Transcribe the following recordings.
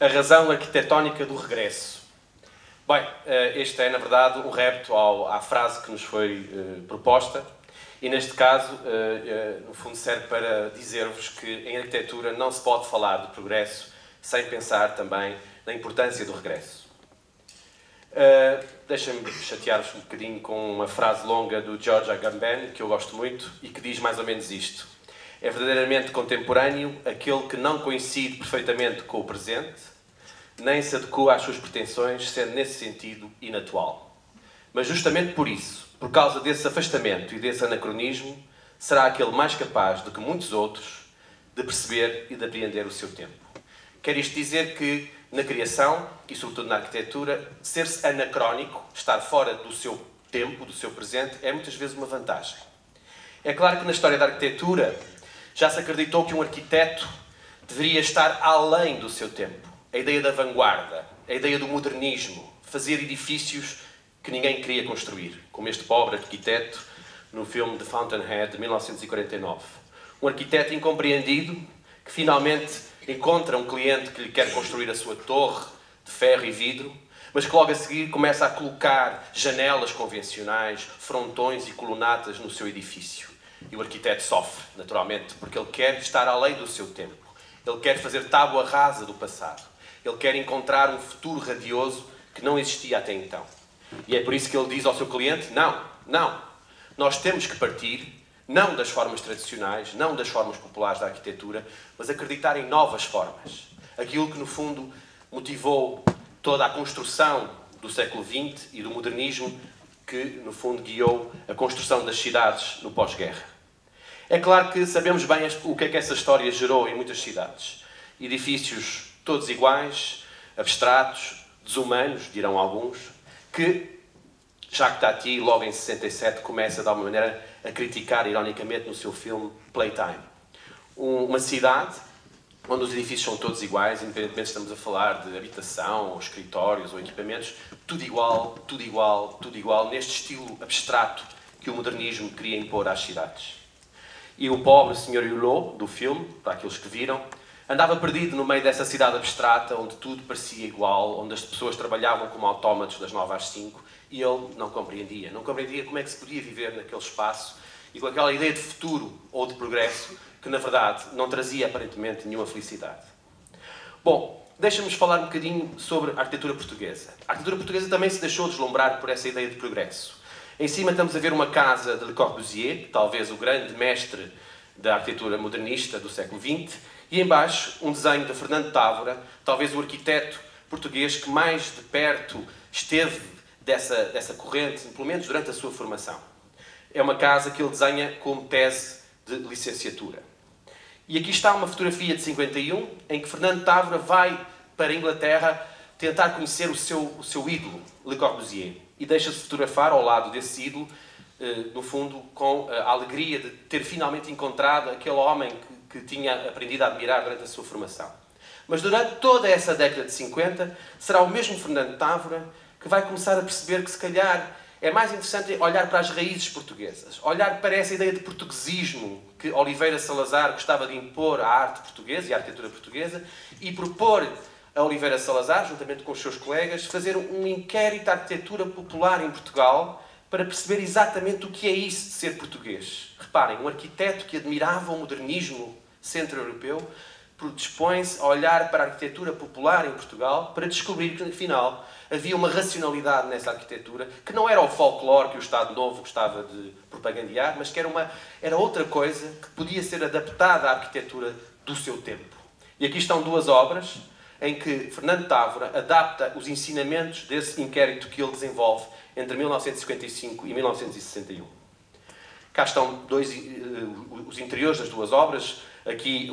A razão arquitetónica do regresso. Bem, este é, na verdade, um repto à frase que nos foi proposta e, neste caso, no fundo, serve para dizer-vos que em arquitetura não se pode falar de progresso sem pensar também na importância do regresso. Deixem-me chatear-vos um bocadinho com uma frase longa do George Agamben, que eu gosto muito, e que diz mais ou menos isto. É verdadeiramente contemporâneo aquele que não coincide perfeitamente com o presente, nem se adequa às suas pretensões, sendo nesse sentido inatual. Mas justamente por isso, por causa desse afastamento e desse anacronismo, será aquele mais capaz do que muitos outros de perceber e de apreender o seu tempo. Quer isto dizer que, na criação, e sobretudo na arquitetura, ser-se anacrónico, estar fora do seu tempo, do seu presente, é muitas vezes uma vantagem. É claro que na história da arquitetura já se acreditou que um arquiteto deveria estar além do seu tempo. A ideia da vanguarda, a ideia do modernismo, fazer edifícios que ninguém queria construir, como este pobre arquiteto no filme The Fountainhead, de 1949. Um arquiteto incompreendido que finalmente encontra um cliente que lhe quer construir a sua torre de ferro e vidro, mas que logo a seguir começa a colocar janelas convencionais, frontões e colunatas no seu edifício. E o arquiteto sofre, naturalmente, porque ele quer estar além do seu tempo. Ele quer fazer tábua rasa do passado. Ele quer encontrar um futuro radioso que não existia até então. E é por isso que ele diz ao seu cliente, não, nós temos que partir, não das formas tradicionais, não das formas populares da arquitetura, mas acreditar em novas formas. Aquilo que, no fundo, motivou toda a construção do século XX e do modernismo que, no fundo, guiou a construção das cidades no pós-guerra. É claro que sabemos bem o que é que essa história gerou em muitas cidades. Edifícios todos iguais, abstratos, desumanos, dirão alguns, que Jacques Tati, logo em 67, começa, de alguma maneira, a criticar, ironicamente, no seu filme Playtime. Uma cidade onde os edifícios são todos iguais, independentemente se estamos a falar de habitação, ou escritórios, ou equipamentos, tudo igual, neste estilo abstrato que o modernismo queria impor às cidades. E o pobre Sr. Hulot, do filme, para aqueles que viram, andava perdido no meio dessa cidade abstrata, onde tudo parecia igual, onde as pessoas trabalhavam como autómatos das 9 às 5, e ele não compreendia como é que se podia viver naquele espaço, e com aquela ideia de futuro ou de progresso, que na verdade não trazia aparentemente nenhuma felicidade. Bom, deixa-nos falar um bocadinho sobre a arquitetura portuguesa. A arquitetura portuguesa também se deixou deslumbrar por essa ideia de progresso. Em cima estamos a ver uma casa de Le Corbusier, talvez o grande mestre da arquitetura modernista do século XX, e em baixo um desenho de Fernando Távora, talvez o arquiteto português que mais de perto esteve dessa corrente, pelo menos durante a sua formação. É uma casa que ele desenha como tese de licenciatura. E aqui está uma fotografia de 51, em que Fernando Távora vai para a Inglaterra tentar conhecer o seu ídolo, Le Corbusier, e deixa-se fotografar ao lado desse ídolo, no fundo, com a alegria de ter finalmente encontrado aquele homem que tinha aprendido a admirar durante a sua formação. Mas durante toda essa década de 50, será o mesmo Fernando Távora que vai começar a perceber que, se calhar, é mais interessante olhar para as raízes portuguesas, olhar para essa ideia de portuguesismo que Oliveira Salazar gostava de impor à arte portuguesa e à arquitetura portuguesa, e propor a Oliveira Salazar, juntamente com os seus colegas, fazer um inquérito à arquitetura popular em Portugal para perceber exatamente o que é isso de ser português. Reparem, um arquiteto que admirava o modernismo centro-europeu dispõe-se a olhar para a arquitetura popular em Portugal para descobrir que, afinal, havia uma racionalidade nessa arquitetura que não era o folclore que o Estado Novo gostava de propagandear, mas que era outra coisa que podia ser adaptada à arquitetura do seu tempo. E aqui estão duas obras em que Fernando Távora adapta os ensinamentos desse inquérito que ele desenvolve entre 1955 e 1961. Cá estão os interiores das duas obras, aqui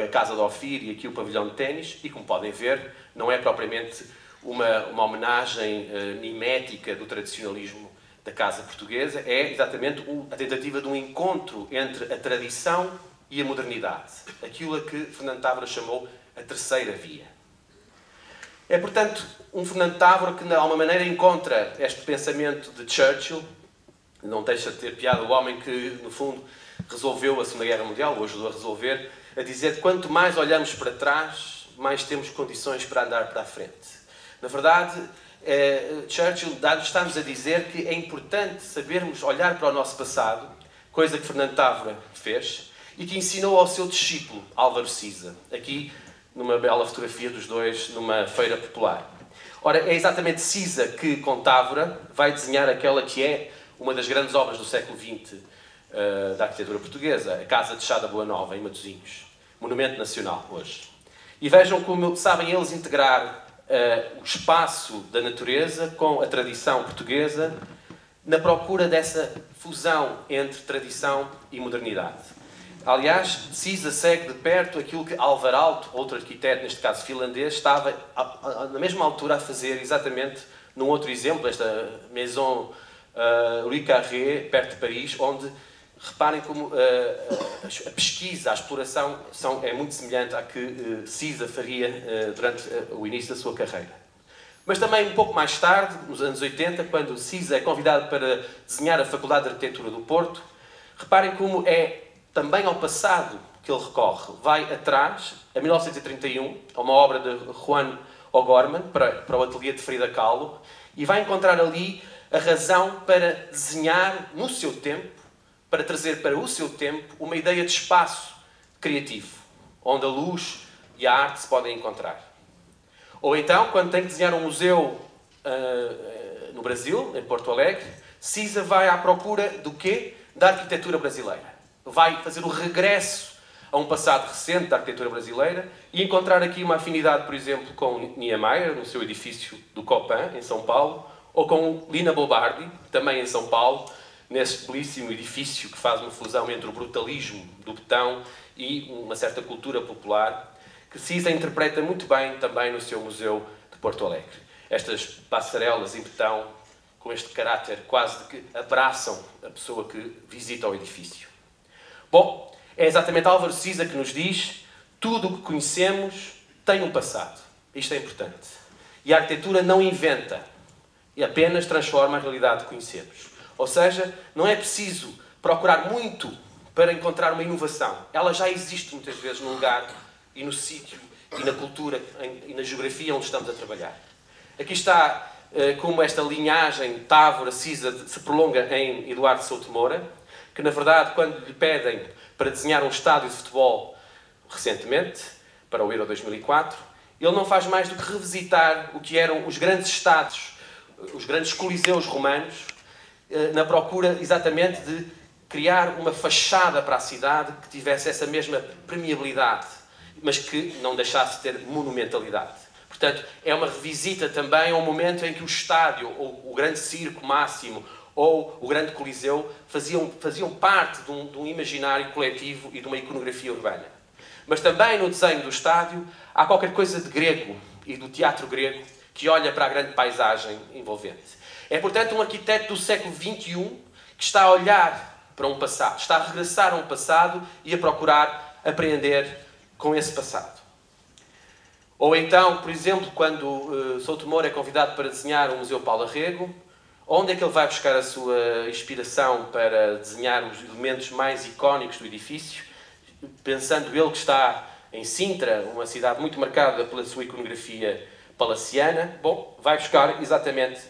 a Casa de Ofir e aqui o pavilhão de ténis, e como podem ver, não é propriamente uma homenagem mimética do tradicionalismo da casa portuguesa, é exatamente a tentativa de um encontro entre a tradição e a modernidade, aquilo a que Fernando Távora chamou a terceira via. É, portanto, um Fernando Távora que, de alguma maneira, encontra este pensamento de Churchill, não deixa de ter piada, o homem que, no fundo, resolveu a Segunda Guerra Mundial, ou ajudou a resolver, a dizer que quanto mais olhamos para trás, mais temos condições para andar para a frente. Na verdade, Churchill está-nos a dizer que é importante sabermos olhar para o nosso passado, coisa que Fernando Távora fez, e que ensinou ao seu discípulo, Álvaro Siza, aqui numa bela fotografia dos dois numa feira popular. Ora, é exatamente Siza que, com Távora, vai desenhar aquela que é uma das grandes obras do século XX da arquitetura portuguesa, a Casa de Chá da Boa Nova, em Matosinhos. Monumento nacional, hoje. E vejam como sabem eles integrar o espaço da natureza com a tradição portuguesa na procura dessa fusão entre tradição e modernidade. Aliás, Siza segue de perto aquilo que Alvar Aalto, outro arquiteto, neste caso finlandês, estava na mesma altura a fazer exatamente num outro exemplo, esta Maison Louis Carré, perto de Paris, onde, reparem como a pesquisa, a exploração é muito semelhante à que Siza faria durante o início da sua carreira. Mas também um pouco mais tarde, nos anos 80, quando Siza é convidado para desenhar a Faculdade de Arquitetura do Porto, reparem como é também ao passado que ele recorre. Vai atrás, a 1931, a uma obra de Juan O'Gorman, para o ateliê de Frida Kahlo, e vai encontrar ali a razão para desenhar no seu tempo, para trazer para o seu tempo uma ideia de espaço criativo, onde a luz e a arte se podem encontrar. Ou então, quando tem que desenhar um museu no Brasil, em Porto Alegre, Siza vai à procura do quê? Da arquitetura brasileira. Vai fazer o regresso a um passado recente da arquitetura brasileira e encontrar aqui uma afinidade, por exemplo, com Niemeyer, no seu edifício do Copan, em São Paulo, ou com Lina Bobardi, também em São Paulo, nesse belíssimo edifício que faz uma fusão entre o brutalismo do betão e uma certa cultura popular, que Siza interpreta muito bem também no seu Museu de Porto Alegre. Estas passarelas em betão, com este caráter quase de que abraçam a pessoa que visita o edifício. Bom, é exatamente Álvaro Siza que nos diz: tudo o que conhecemos tem um passado. Isto é importante. E a arquitetura não inventa, e apenas transforma a realidade que conhecemos. Ou seja, não é preciso procurar muito para encontrar uma inovação. Ela já existe muitas vezes no lugar e no sítio e na cultura e na geografia onde estamos a trabalhar. Aqui está como esta linhagem Távora-Siza se prolonga em Eduardo Souto Moura, que na verdade, quando lhe pedem para desenhar um estádio de futebol recentemente, para o Euro 2004, ele não faz mais do que revisitar o que eram os grandes estádios, os grandes coliseus romanos, na procura exatamente de criar uma fachada para a cidade que tivesse essa mesma permeabilidade, mas que não deixasse de ter monumentalidade. Portanto, é uma revisita também ao momento em que o estádio, ou o grande circo máximo, ou o grande coliseu, faziam parte de um imaginário coletivo e de uma iconografia urbana. Mas também no desenho do estádio há qualquer coisa de grego e do teatro grego que olha para a grande paisagem envolvente. É, portanto, um arquiteto do século XXI que está a olhar para um passado, está a regressar a um passado e a procurar aprender com esse passado. Ou então, por exemplo, quando Souto Moura é convidado para desenhar o Museu Paulo Arrego, onde é que ele vai buscar a sua inspiração para desenhar os elementos mais icónicos do edifício? Pensando ele que está em Sintra, uma cidade muito marcada pela sua iconografia palaciana, bom, vai buscar exatamente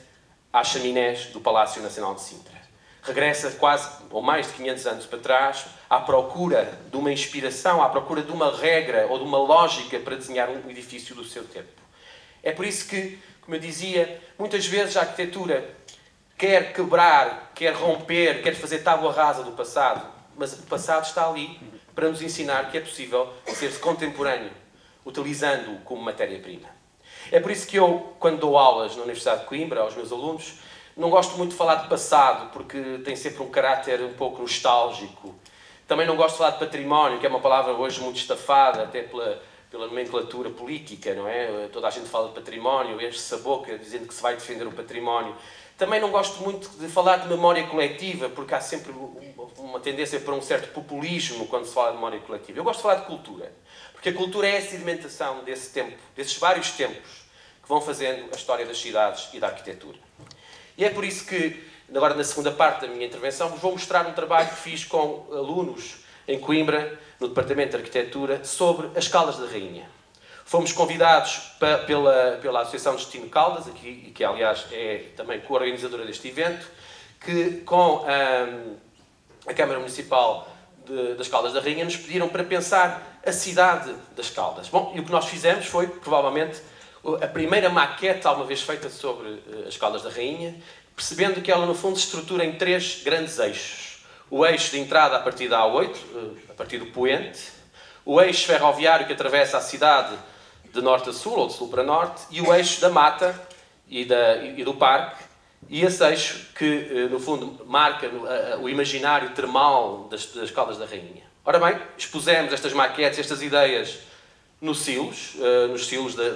às chaminés do Palácio Nacional de Sintra. Regressa quase, ou mais de 500 anos para trás, à procura de uma inspiração, à procura de uma regra ou de uma lógica para desenhar um edifício do seu tempo. É por isso que, como eu dizia, muitas vezes a arquitetura quer quebrar, quer romper, quer fazer tábua rasa do passado, mas o passado está ali para nos ensinar que é possível ser-se contemporâneo, utilizando-o como matéria-prima. É por isso que eu, quando dou aulas na Universidade de Coimbra, aos meus alunos, não gosto muito de falar de passado, porque tem sempre um caráter um pouco nostálgico. Também não gosto de falar de património, que é uma palavra hoje muito estafada, até pela nomenclatura política, não é? Toda a gente fala de património, enche-se a boca dizendo que se vai defender o património. Também não gosto muito de falar de memória coletiva, porque há sempre uma tendência para um certo populismo quando se fala de memória coletiva. Eu gosto de falar de cultura, porque a cultura é a sedimentação desse tempo, desses vários tempos que vão fazendo a história das cidades e da arquitetura. E é por isso que, agora na segunda parte da minha intervenção, vos vou mostrar um trabalho que fiz com alunos em Coimbra, no Departamento de Arquitetura, sobre as Caldas da Rainha. Fomos convidados pela Associação Destino Caldas, aqui, que aliás é também co-organizadora deste evento, que com a Câmara Municipal das Caldas da Rainha nos pediram para pensar a cidade das Caldas. Bom, e o que nós fizemos foi, provavelmente, a primeira maquete alguma vez feita sobre as Caldas da Rainha, percebendo que ela, no fundo, se estrutura em 3 grandes eixos. O eixo de entrada a partir da A8, a partir do Poente, o eixo ferroviário que atravessa a cidade de norte a sul, ou de sul para norte, e o eixo da mata e do parque, e esse eixo que, no fundo, marca o imaginário termal das Caldas da Rainha. Ora bem, expusemos estas maquetes, estas ideias nos silos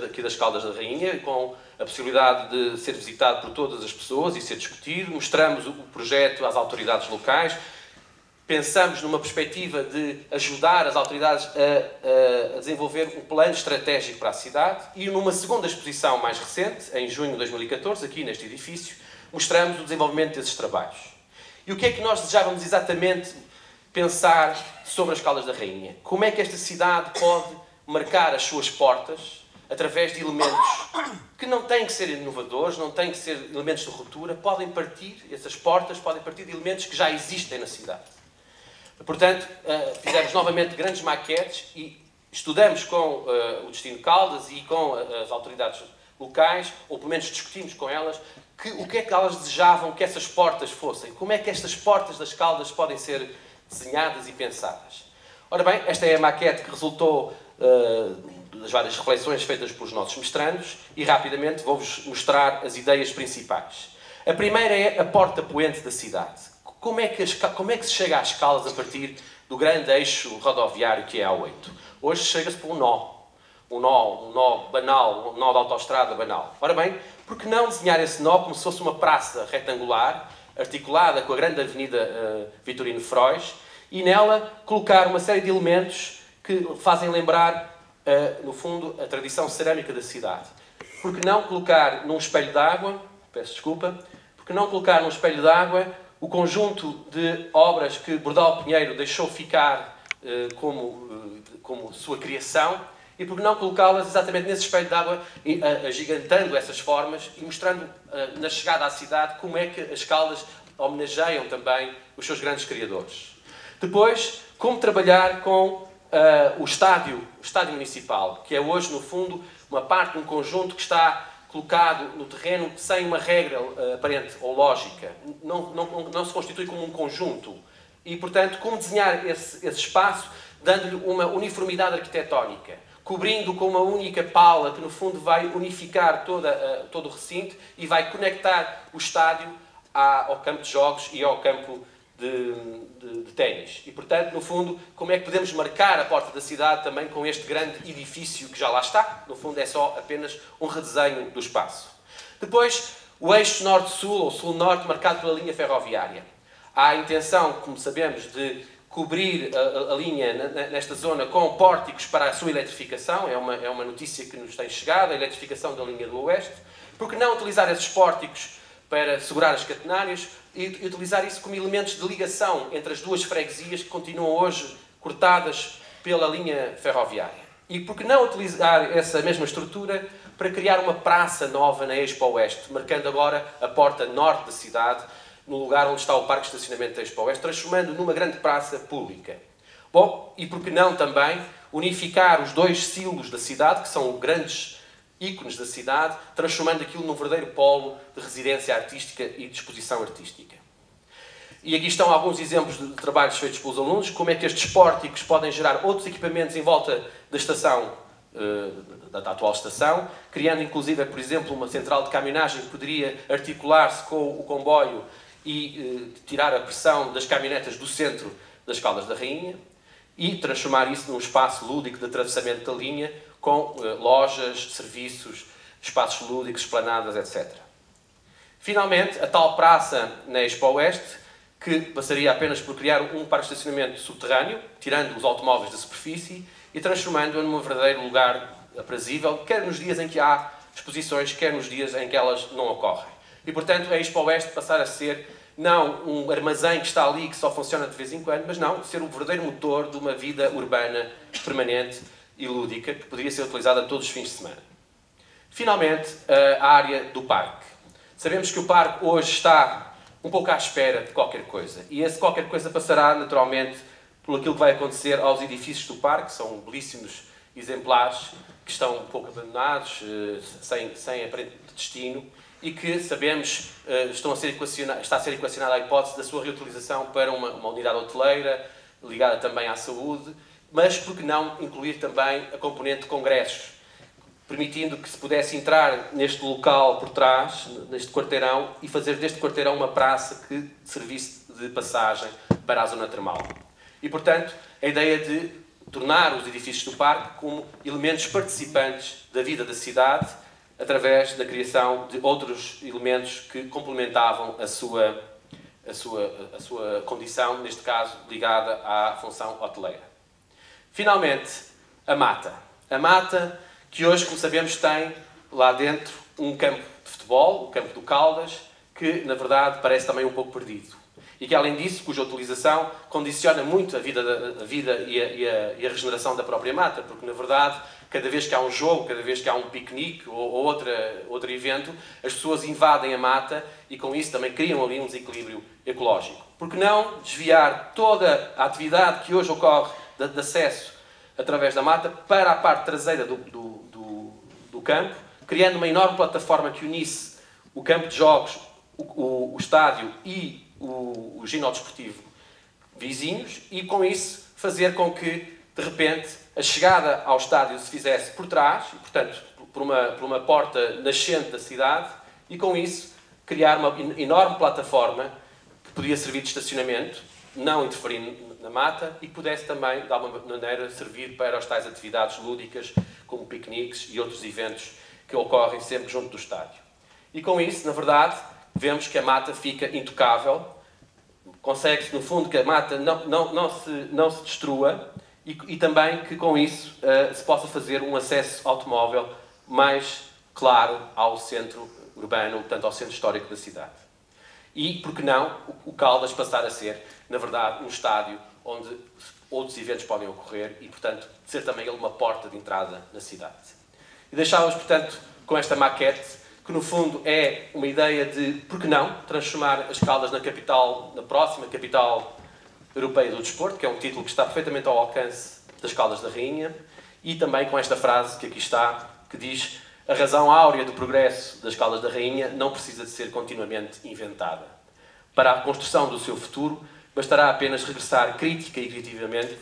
aqui das Caldas da Rainha, com a possibilidade de ser visitado por todas as pessoas e ser discutido. Mostramos o projeto às autoridades locais. Pensamos numa perspectiva de ajudar as autoridades a desenvolver um plano estratégico para a cidade. E numa segunda exposição mais recente, em junho de 2014, aqui neste edifício, mostramos o desenvolvimento desses trabalhos. E o que é que nós desejávamos exatamente pensar sobre as Caldas da Rainha? Como é que esta cidade pode marcar as suas portas através de elementos que não têm que ser inovadores, não têm que ser elementos de ruptura, essas portas podem partir de elementos que já existem na cidade. Portanto, fizemos novamente grandes maquetes e estudamos com o Destino Caldas e com as autoridades locais, ou pelo menos discutimos com elas, o que é que elas desejavam que essas portas fossem, como é que estas portas das Caldas podem ser desenhadas e pensadas. Ora bem, esta é a maquete que resultou das várias reflexões feitas pelos nossos mestrandos e rapidamente vou-vos mostrar as ideias principais. A primeira é a porta poente da cidade. Como é que se chega às Caldas a partir do grande eixo rodoviário que é a A8? Hoje chega-se por um nó banal, um nó de autoestrada banal. Ora bem, por que não desenhar esse nó como se fosse uma praça retangular, articulada com a grande avenida Vitorino Frois, e nela colocar uma série de elementos que fazem lembrar, no fundo, a tradição cerâmica da cidade. Por que não colocar num espelho d'água, por que não colocar num espelho d'água o conjunto de obras que Bordal Pinheiro deixou ficar como sua criação, e por que não colocá-las exatamente nesse espelho d'água, agigantando essas formas e mostrando na chegada à cidade como é que as Caldas homenageiam também os seus grandes criadores. Depois, como trabalhar com o estádio municipal, que é hoje, no fundo, uma parte, um conjunto que está colocado no terreno sem uma regra aparente ou lógica. Não se constitui como um conjunto. E, portanto, como desenhar esse espaço, dando-lhe uma uniformidade arquitetónica, cobrindo com uma única pala que, no fundo, vai unificar todo o recinto e vai conectar o estádio ao campo de jogos e ao campo de ténis. E, portanto, no fundo, como é que podemos marcar a porta da cidade também com este grande edifício que já lá está? No fundo, é só apenas um redesenho do espaço. Depois, o eixo norte-sul ou sul-norte marcado pela linha ferroviária. Há a intenção, como sabemos, de cobrir a linha nesta zona com pórticos para a sua eletrificação. É uma notícia que nos tem chegado, a eletrificação da linha do Oeste. Por que não utilizar esses pórticos para segurar as catenárias e utilizar isso como elementos de ligação entre as duas freguesias que continuam hoje cortadas pela linha ferroviária? E por que não utilizar essa mesma estrutura para criar uma praça nova na Expo Oeste, marcando agora a porta norte da cidade, no lugar onde está o parque de estacionamento da Expo Oeste, transformando numa grande praça pública? Bom, e por que não também unificar os dois silos da cidade, que são grandes ícones da cidade, transformando aquilo num verdadeiro polo de residência artística e de exposição artística. E aqui estão alguns exemplos de trabalhos feitos pelos alunos, como é que estes pórticos podem gerar outros equipamentos em volta da estação, da atual estação, criando inclusive, por exemplo, uma central de caminhonagem que poderia articular-se com o comboio e tirar a pressão das caminhonetas do centro das Caldas da Rainha e transformar isso num espaço lúdico de atravessamento da linha com lojas, serviços, espaços lúdicos, esplanadas, etc. Finalmente, a tal praça na Expo Oeste, que passaria apenas por criar um parque de estacionamento subterrâneo, tirando os automóveis da superfície e transformando-a num verdadeiro lugar aprazível, quer nos dias em que há exposições, quer nos dias em que elas não ocorrem. E, portanto, a Expo Oeste passar a ser não um armazém que está ali, que só funciona de vez em quando, mas não, ser o verdadeiro motor de uma vida urbana permanente e lúdica que poderia ser utilizada todos os fins de semana. Finalmente, a área do parque. Sabemos que o parque hoje está um pouco à espera de qualquer coisa. E esse qualquer coisa passará, naturalmente, por aquilo que vai acontecer aos edifícios do parque, que são belíssimos exemplares, que estão um pouco abandonados, sem aparente destino, e que, sabemos, está a ser equacionada a hipótese da sua reutilização para uma unidade hoteleira, ligada também à saúde, mas por que não incluir também a componente de congressos, permitindo que se pudesse entrar neste local por trás, neste quarteirão, e fazer deste quarteirão uma praça que servisse de passagem para a zona termal. E, portanto, a ideia de tornar os edifícios do parque como elementos participantes da vida da cidade, através da criação de outros elementos que complementavam a sua condição, neste caso, ligada à função hoteleira. Finalmente, a mata. A mata que hoje, como sabemos, tem lá dentro um campo de futebol, o campo do Caldas, que, na verdade, parece também um pouco perdido. E que, além disso, cuja utilização condiciona muito a vida e a regeneração da própria mata, porque, na verdade, cada vez que há um jogo, cada vez que há um piquenique ou outro evento, as pessoas invadem a mata e, com isso, também criam ali um desequilíbrio ecológico. Por que não desviar toda a atividade que hoje ocorre de acesso através da mata para a parte traseira do campo, criando uma enorme plataforma que unisse o campo de jogos, o estádio e o ginásio desportivo vizinhos, e com isso fazer com que, de repente, a chegada ao estádio se fizesse por trás, e, portanto, por uma porta nascente da cidade, e com isso criar uma enorme plataforma que podia servir de estacionamento, não interferindo na mata, e que pudesse também, de alguma maneira, servir para as tais atividades lúdicas, como piqueniques e outros eventos que ocorrem sempre junto do estádio. E com isso, na verdade, vemos que a mata fica intocável, consegue-se, no fundo, que a mata não se destrua, e também que, com isso, se possa fazer um acesso automóvel mais claro ao centro urbano, portanto, ao centro histórico da cidade. E, por que não, o Caldas passar a ser, na verdade, um estádio onde outros eventos podem ocorrer e, portanto, ser também ele uma porta de entrada na cidade. E deixávamos, portanto, com esta maquete, que no fundo é uma ideia de, por que não, transformar as Caldas na próxima capital europeia do desporto, que é um título que está perfeitamente ao alcance das Caldas da Rainha, e também com esta frase que aqui está, que diz: a razão áurea do progresso das Caldas da Rainha não precisa de ser continuamente inventada. Para a construção do seu futuro, bastará apenas regressar crítica e criativamente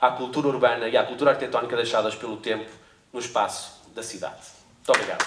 à cultura urbana e à cultura arquitetónica deixadas pelo tempo no espaço da cidade. Muito obrigado.